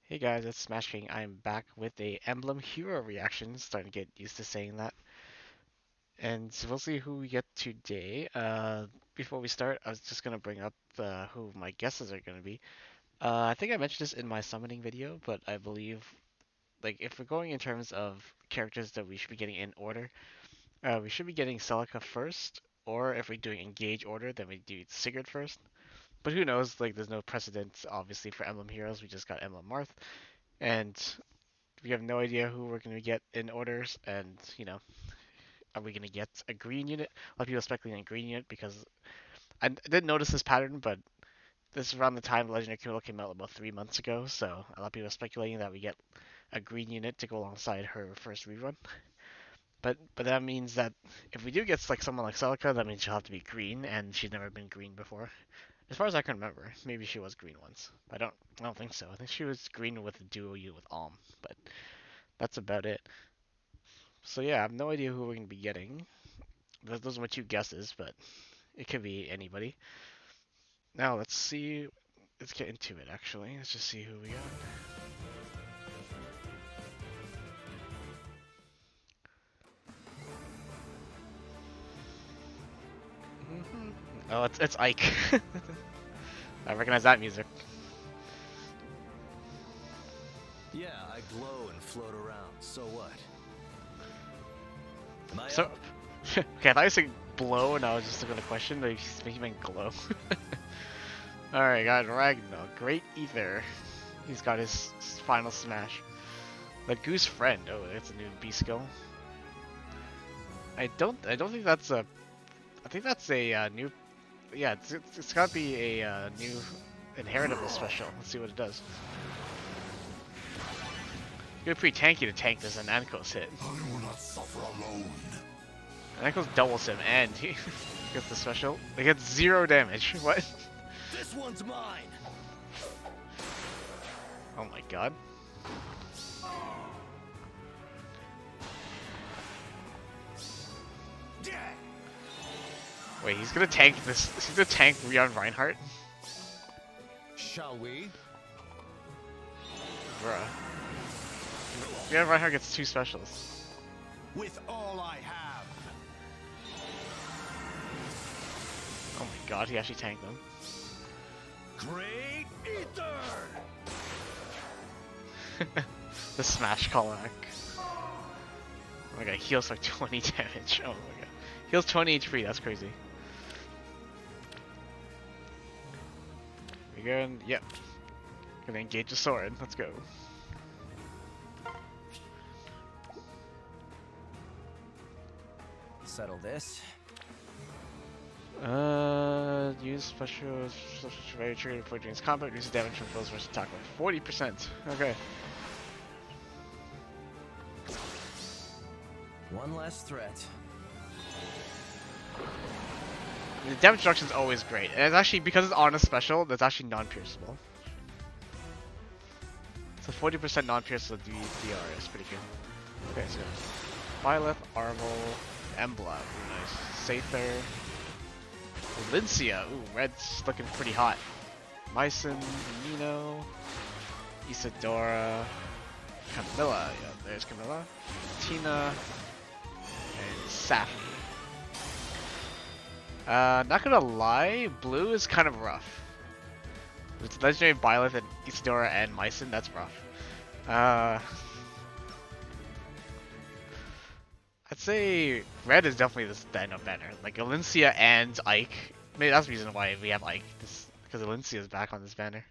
Hey guys, it's Smash King. I'm back with a Emblem hero reaction. Starting to get used to saying that. And so we'll see who we get today. Before we start, I was just gonna bring up who my guesses are gonna be. I think I mentioned this in my summoning video, but I believe like if we're going in terms of characters that we should be getting in order, we should be getting Celica first, or if we're doing engage order, then we do Sigurd first. But who knows? Like, there's no precedent obviously for Emblem heroes. We just got Emblem Marth, and we have no idea who we're going to get in orders, and are we going to get a green unit? A lot of people are speculating a green unit because I didn't notice this pattern, but this is around the time Legendary Camilla came out about 3 months ago, so a lot of people are speculating that we get a green unit to go alongside her first rerun. But that means that if we do get like someone like Celica, that means she'll have to be green, and she's never been green before. As far as I can remember, maybe she was green once. I don't think so. I think she was green with a duo unit with Alm, but that's about it. So yeah, I have no idea who we're going to be getting. Those are my two guesses, but it could be anybody. Now let's see. Let's get into it. Actually, let's just see who we got. Oh, it's Ike. I recognize that music. Yeah, I glow and float around. So what? Am I So, up? okay, I thought you said blow, and I was just looking at a question, but he meant glow. Alright, got Ragnar, Great Ether. He's got his final smash. The Goose Friend. Oh, that's a new B skill. I don't think that's a. I think that's a new. Yeah, it's got to be a new inheritable special. Let's see what it does. It's gonna be pretty tanky to tank this, and Ankos hit. I will not suffer alone. Ankos doubles him, and he gets the special. They get 0 damage. What? This one's mine. Oh my god. Wait, he's gonna tank this. He's gonna tank Rion Reinhardt? Shall we? Bruh. Rion Reinhardt gets 2 specials. With all I have. Oh my god, he actually tanked them. Great Ether. The smash callback. Oh my god, heals like 20 damage. Oh my god. Heals 20 HP, that's crazy. We going, yep. Gonna engage the sword, let's go. Settle this. Use special very trigger before during combat, reduces damage from foes versus attack by 40%. Okay. One less threat. The damage reduction is always great. And it's actually, because it's on a special, that's actually non-pierceable. So 40% non-pierceable DR is pretty good. Okay, so Byleth, Arvel, Emblem, ooh, nice. Sather, Valencia, ooh, red's looking pretty hot. Mycin, Nino, Isadora, Camilla, yeah, there's Camilla, Tina, and Safi. Not gonna lie, blue is kind of rough. With Legendary Byleth and Isadora and Mycin, that's rough. I'd say red is definitely the Dino banner. Like Valencia and Ike. Maybe that's the reason why we have Ike. Because Valencia is back on this banner.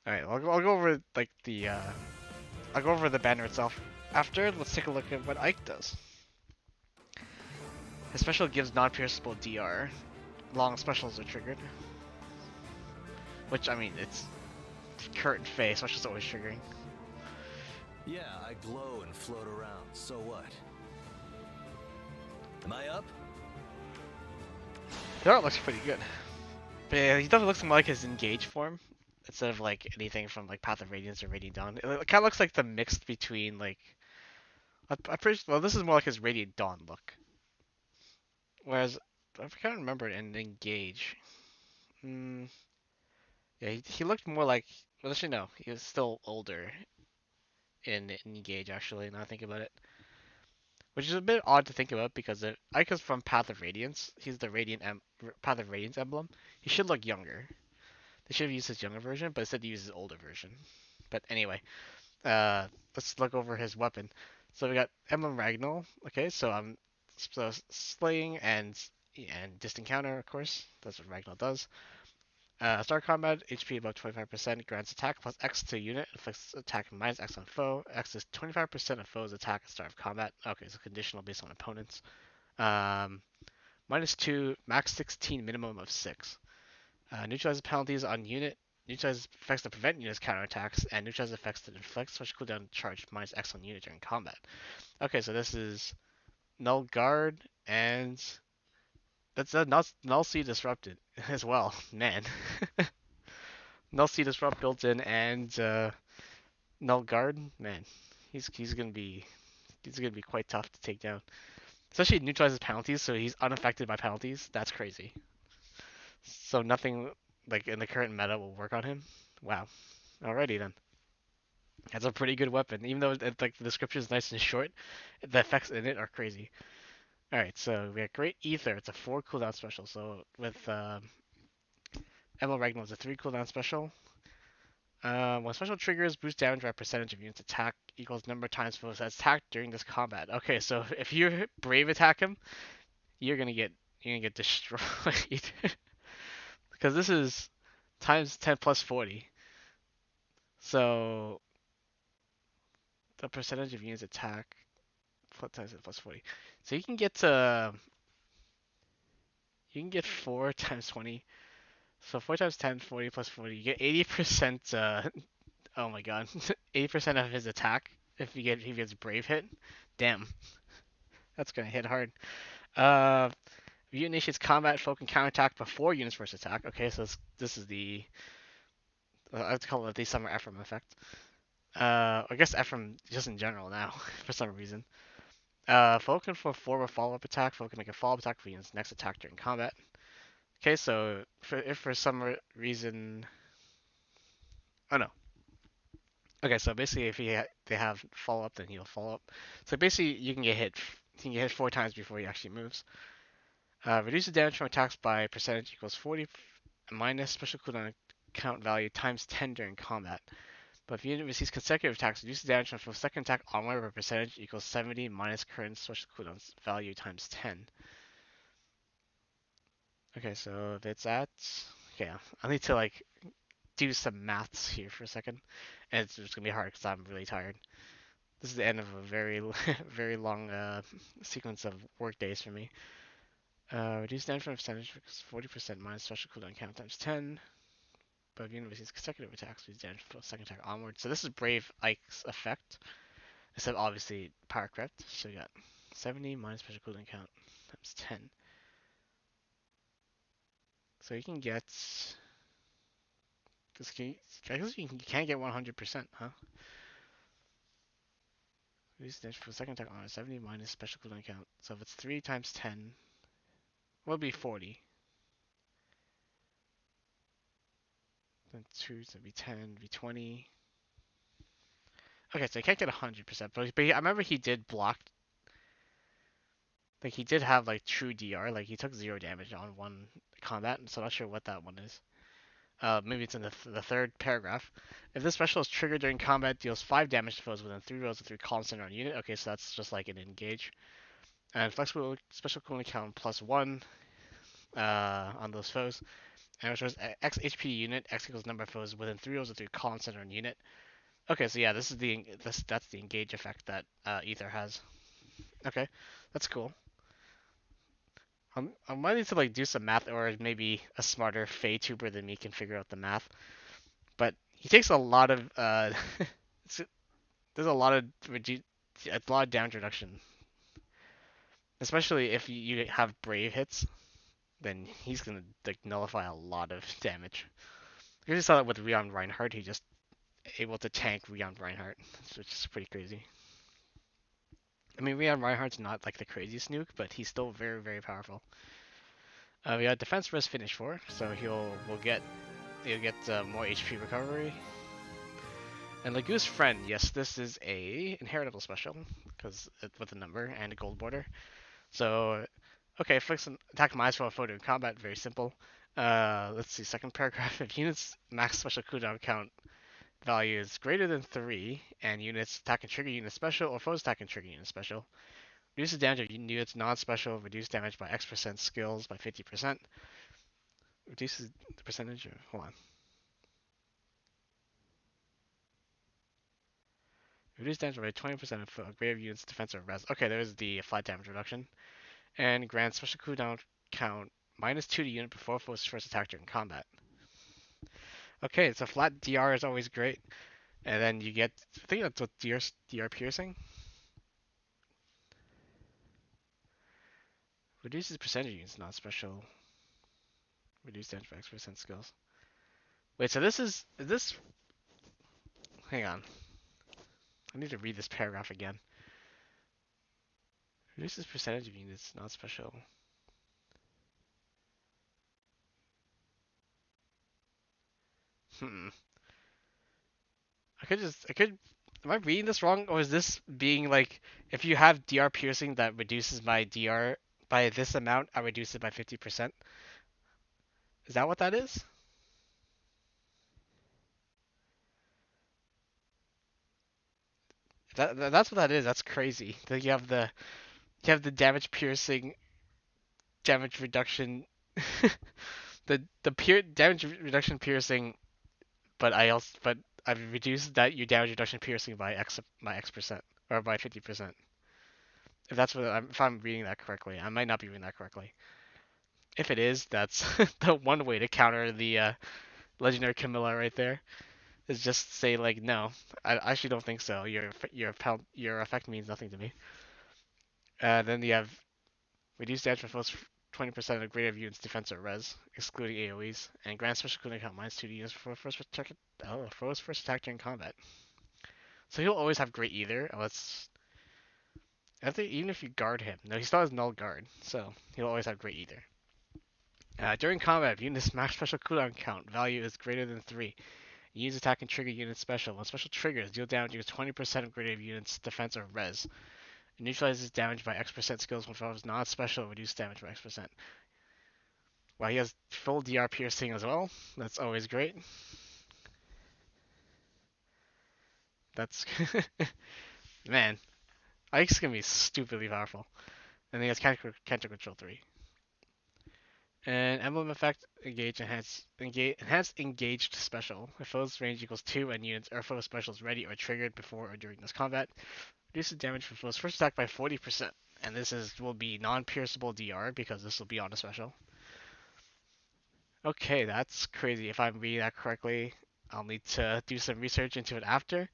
Alright, I'll go over like the I'll go over the banner itself. After, let's take a look at what Ike does. His special gives non-pierceable DR. Long specials are triggered. Which, I mean, it's Kurt and Faye, specials always triggering. Yeah, I glow and float around. So what? Am I up? The art looks pretty good. But yeah, he definitely looks more like his engage form. Instead of like anything from like Path of Radiance or Radiant Dawn. It kind of looks like the mixed between like... I'm pretty well, this is more like his Radiant Dawn look. Whereas, I can't remember it in Engage. Yeah, Yeah, he looked more like. Well, actually, no, he was still older in Engage actually. Now I think about it, which is a bit odd to think about because Ika's from Path of Radiance. He's the Path of Radiance emblem. He should look younger. They should have used his younger version, but instead they used his older version. But anyway, uh, let's look over his weapon. So we got Emblem Ragnall. Okay, so slaying and distant counter, of course. That's what Ragnall does. Start combat, HP above 25%, grants attack plus X to unit, inflicts attack minus X on foe. X is 25% of foe's attack at start of combat. Okay, so conditional based on opponents. Um, -2, max 16, minimum of 6. Neutralizes penalties on unit, neutralizes effects that prevent units counterattacks, and neutralizes effects that inflict special cooldown charge minus X on unit during combat. Okay, so this is Null Guard, and that's a Null Sea Disrupted as well. Man. Null Sea Disrupt built in, and Null Guard, man, he's gonna be quite tough to take down. Especially neutralizes penalties, so he's unaffected by penalties. That's crazy. So nothing like in the current meta will work on him. Wow. Alrighty then. That's a pretty good weapon, even though like the description is nice and short. The effects in it are crazy. All right, so we got Great Ether. It's a 4 cooldown special. So with Emil Ragnar, it's a 3 cooldown special. When special triggers, boost damage by percentage of units attack equals number of times foes attacked during this combat. Okay, so if you brave attack him, you're gonna get destroyed because this is times 10 plus 40. So the percentage of units attack plus times 10 plus 40. So you can get 4 times 20. So 4 times 10, 40 plus 40. You get 80%. Oh my god, 80% of his attack if he gets brave hit. Damn, that's gonna hit hard. Uh, Unit initiates combat, foe can counterattack before units first attack. Okay, so this is the I have to call it the summer Ephraim effect. I guess Ephraim just in general now for some reason. Foe can perform a follow-up attack. Foe can make a follow-up attack for units next attack during combat. Okay, so if for some reason, oh no. Okay, so basically if they have follow-up, then he'll follow up. So basically you can get hit. You can get hit 4 times before he actually moves. Reduces damage from attacks by percentage equals 40 minus special cooldown count value times 10 during combat. But if unit receives consecutive attacks, reduces damage from second attack onward by percentage equals 70 minus current special cooldown value times 10. Okay, so that's at. Okay, I need to like do some maths here for a second, and it's just gonna be hard because I'm really tired. This is the end of a very very long sequence of work days for me. Reduce damage from percentage because 40% minus special cooldown count times 10. But if unit receives consecutive attacks, reduce damage from second attack onward. So this is Brave Ike's effect. Except obviously power crept. So we got 70 minus special cooldown count times 10. So you can get. I guess you can't get 100%, huh? Reduce damage from second attack on 70 minus special cooldown count. So if it's 3 times 10, it would be 40. Then 2, so it'd be 10, it'd be 20. Okay, so you can't get 100%, but I remember he did block. Like he did have like true DR, like he took 0 damage on one combat, so I'm not sure what that one is. Maybe it's in the third paragraph. If this special is triggered during combat, deals 5 damage to foes within 3 rows of 3 columns center on unit. Okay, so that's just like an engage. And flexible special cooling count +1 on those foes. And it shows X HP unit, X equals number of foes within 3 rows of 3 columns center on unit. Okay, so yeah, that's the engage effect that Ether has. Okay, that's cool. I might need to like do some math, or maybe a smarter Fey tuber than me can figure out the math. But he takes a lot of there's a lot of damage reduction, especially if you have brave hits. Then he's gonna like nullify a lot of damage. You just saw that with Reon Reinhardt. He just able to tank Reon Reinhardt, which is pretty crazy. I mean, Reon Reinhardt's not like the craziest nuke, but he's still very, very powerful. We got defense risk finish for, so we'll get you'll get more HP recovery. And Lagoose Friend, yes, this is a inheritable special because with a number and a gold border. So, okay, fix an attack minus for a photo in combat, very simple. Let's see, second paragraph. If units max special cooldown count value is greater than 3, and units attack and trigger unit special, or foes attack and trigger unit special, reduces damage of units non-special, reduce damage by X% skills by 50%. Reduces the percentage of, hold on. Reduce damage by 20% of greater units defense or res. Okay, there's the flat damage reduction. And grant special cooldown count -2 to unit before foe's first attack during combat. Okay, so flat DR is always great. And then you get, I think that's what DR piercing. Reduces percentage of units, not special. Reduce damage by X% skills. Wait, so is this, hang on. I need to read this paragraph again. Reduces percentage of units, not special. Hmm. Am I reading this wrong? Or is this being like, if you have DR piercing that reduces my DR by this amount, I reduce it by 50%? Is that what that is? That's what that is. That's crazy. That you have the damage piercing, damage reduction, the damage reduction piercing, but I've reduced that your damage reduction piercing by X% or by 50%. If I'm reading that correctly, I might not be reading that correctly. If it is, that's the one way to counter the legendary Camilla right there. Is just say like, no, I actually don't think so. Your effect means nothing to me. Then you have reduced damage for first 20% of greater units defense or res, excluding AoEs, and grant special cooling count -2 to units for first attack during combat. So he'll always have great either, unless I think even if you guard him, no, he still has null guard, so he'll always have great either. During combat, if units max special cooldown count value is greater than 3, use attack and trigger unit special. When special triggers, deal damage equals 20% of greater units defense or res. It neutralizes damage by X% skills when foes not special, reduce damage by X%. Wow, he has full DR piercing as well. That's always great. That's man, Ike's gonna be stupidly powerful. And he has counter control 3. And emblem effect enhanced engaged special. If foe's range equals 2 and units or foe specials ready or triggered before or during this combat, reduces damage from foe's first attack by 40%. And will be non-pierceable DR because this will be on a special. Okay, that's crazy. If I'm reading that correctly, I'll need to do some research into it after.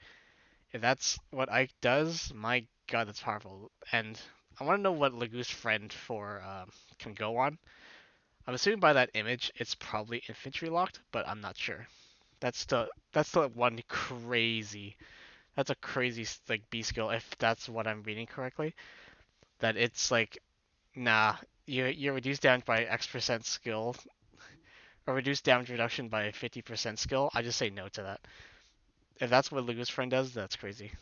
If that's what Ike does, my god, that's powerful. And I want to know what Lagoose Friend for can go on. I'm assuming by that image, it's probably infantry locked, but I'm not sure. That's the one crazy. That's a crazy like B skill if that's what I'm reading correctly. That it's like, nah, you reduce damage by X% skill, or reduce damage reduction by 50% skill. I just say no to that. If that's what Lagoose Friend does, that's crazy.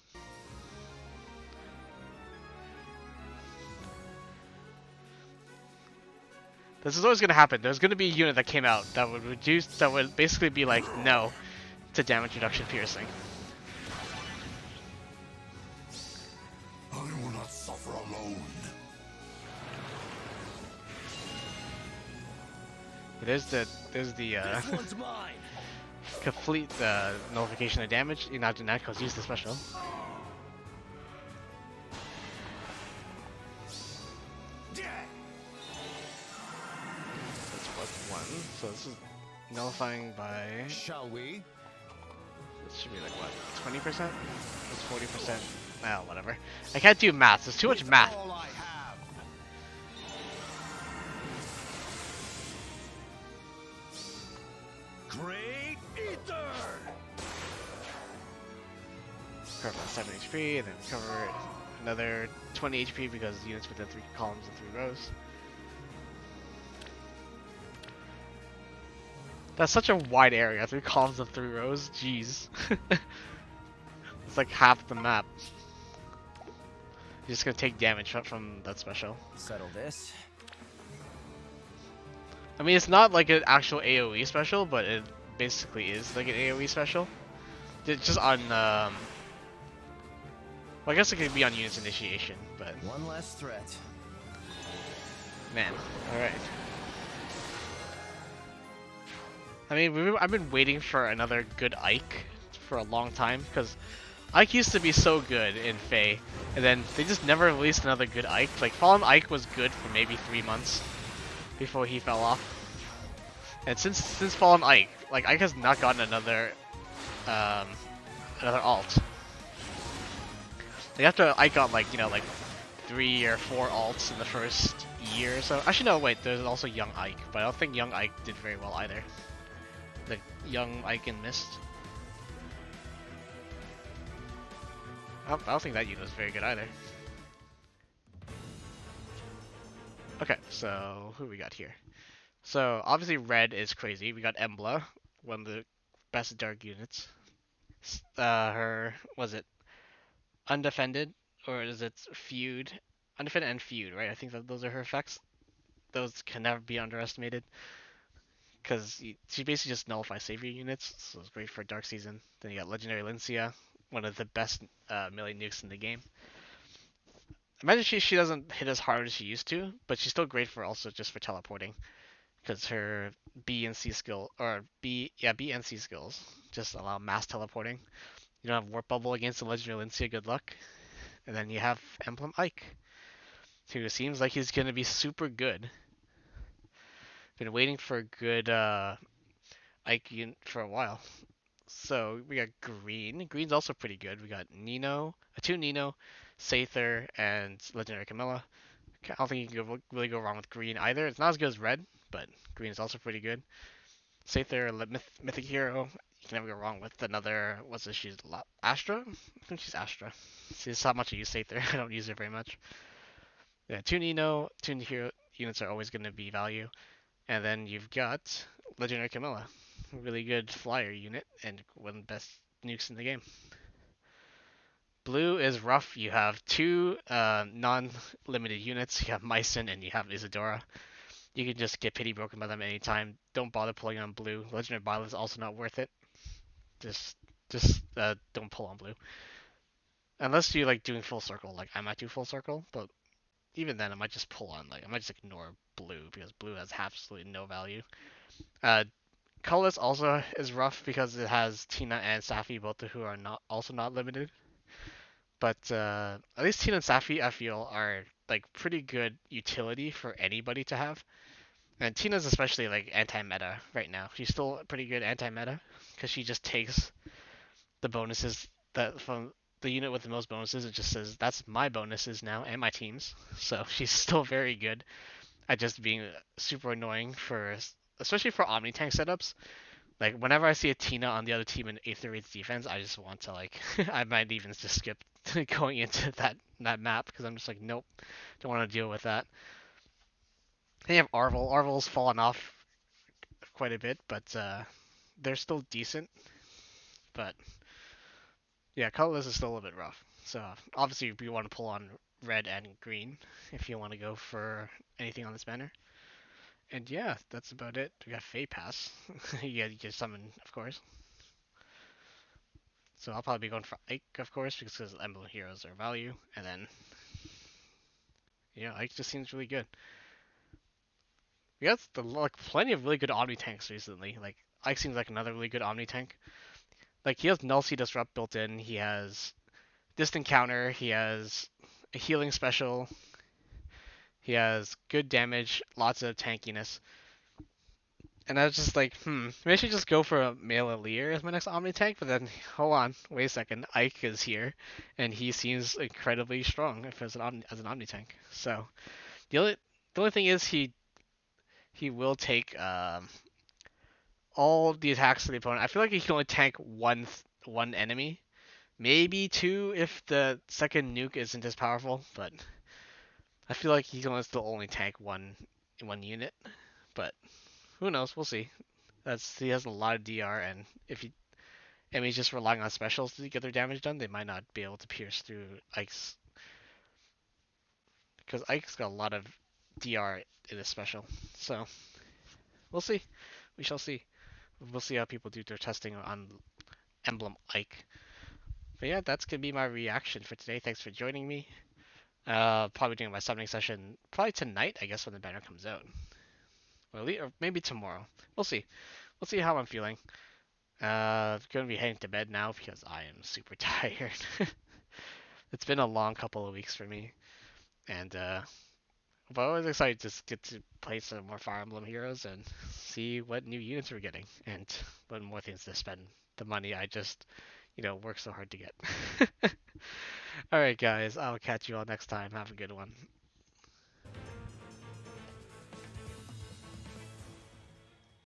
This is always going to happen. There's going to be a unit that came out that would basically be like no to damage reduction piercing. I will not suffer alone. There's the complete nullification of damage. You're not doing that because use the special. So this is nullifying by. Shall we? This should be like what? 20%? It's 40%. Well, whatever. I can't do math. There's too much math. Great Ether. Cover 7 HP, and then cover another 20 HP because units within 3 columns and 3 rows. That's such a wide area. 3 columns of 3 rows. Jeez. It's like half the map. You're just gonna take damage from that special. Settle this. I mean, it's not like an actual AoE special, but it basically is like an AoE special. It's just on, well, I guess it could be on unit's initiation, but... One less threat. Man, alright. I mean, I've been waiting for another good Ike for a long time, because Ike used to be so good in FEH, and then they just never released another good Ike. Like, Fallen Ike was good for maybe 3 months before he fell off. And since Fallen Ike, like, Ike has not gotten another alt. Like, after Ike got, like, you know, like 3 or 4 alts in the first year or so. Actually, no, wait, there's also Young Ike, but I don't think Young Ike did very well either. The Young Ike and Mist. I don't think that unit was very good either. Okay, so who we got here? So obviously red is crazy. We got Emblem, one of the best dark units. Her, was it undefended or is it feud? Undefended and feud, right? I think that those are her effects. Those can never be underestimated because she basically just nullifies savior units, so it's great for dark season. Then you got legendary Lincia, one of the best melee nukes in the game. Imagine she doesn't hit as hard as she used to, but she's still great for also just for teleporting, because her B and C skill, or B and C skills just allow mass teleporting. You don't have warp bubble against the legendary Lincia, good luck. And then you have Emblem Ike, who seems like he's gonna be super good. Been waiting for a good Ike unit for a while. So we got green. Green's also pretty good. We got Nino, two Nino, Sather, and Legendary Camilla. I don't think you can really go wrong with green either. It's not as good as red, but green is also pretty good. Sather, Mythic Hero. You can never go wrong with another. What's this? She's Astra? I think she's Astra. See, this is how much I use Sather. I don't use her very much. Yeah, two Nino, two Hero units are always going to be value. And then you've got Legendary Camilla. Really good flyer unit and one of the best nukes in the game. Blue is rough. You have 2 non-limited units. You have Mycin and you have Isadora. You can just get pity broken by them anytime. Don't bother pulling on blue. Legendary Bile is also not worth it. Just don't pull on blue. Unless you like doing full circle, like I might do full circle, but even then I might just pull on, like I might just ignore blue because blue has absolutely no value. Colorless also is rough because it has Tina and Safi, both of who are not limited. But at least Tina and Safi, I feel, are like pretty good utility for anybody to have. And Tina's especially like anti-meta right now. She's still pretty good anti-meta because she just takes the bonuses that from the unit with the most bonuses. It just says that's my bonuses now and my team's. So she's still very good at just being super annoying for, especially for omni tank setups. Like whenever I see a Tina on the other team in 8th or 8th defense, I just want to like I might even just skip going into that map because I'm just like nope, don't want to deal with that. Then you have Arvel. Arvel's fallen off quite a bit, but they're still decent. But yeah, colorless is still a little bit rough. So obviously you want to pull on red and green if you want to go for anything on this banner. And yeah, that's about it. We got FEH'S. Yeah, you get summon, of course. So I'll probably be going for Ike, of course, because Emblem Heroes are value. And then, yeah, Ike just seems really good. We got like plenty of really good Omni tanks recently. Like Ike seems like another really good Omni tank. Like he has Null Sea Disrupt built in. He has Distant Counter. He has a healing special. He has good damage, lots of tankiness. And I was just like, maybe I should just go for a male Aleer as my next Omni tank. But then, hold on, wait a second. Ike is here, and he seems incredibly strong as an Omni tank. So the only thing is he will take all the attacks of the opponent. I feel like he can only tank one enemy, maybe 2 if the second nuke isn't as powerful. But I feel like he can still only tank one unit. But who knows? We'll see. That's he has a lot of DR, and if he enemies just relying on specials to get their damage done, they might not be able to pierce through Ike's because Ike's got a lot of DR in his special. So we'll see. We shall see. We'll see how people do their testing on Emblem Ike. But yeah, that's gonna be my reaction for today. Thanks for joining me. Probably doing my summoning session probably tonight, I guess, when the banner comes out, or maybe tomorrow. We'll see. We'll see how I'm feeling. Gonna be heading to bed now because I am super tired. It's been a long couple of weeks for me, and but I was excited to get to play some more Fire Emblem Heroes and see what new units we're getting and what more things to spend the money I just, work so hard to get. All right, guys, I'll catch you all next time. Have a good one.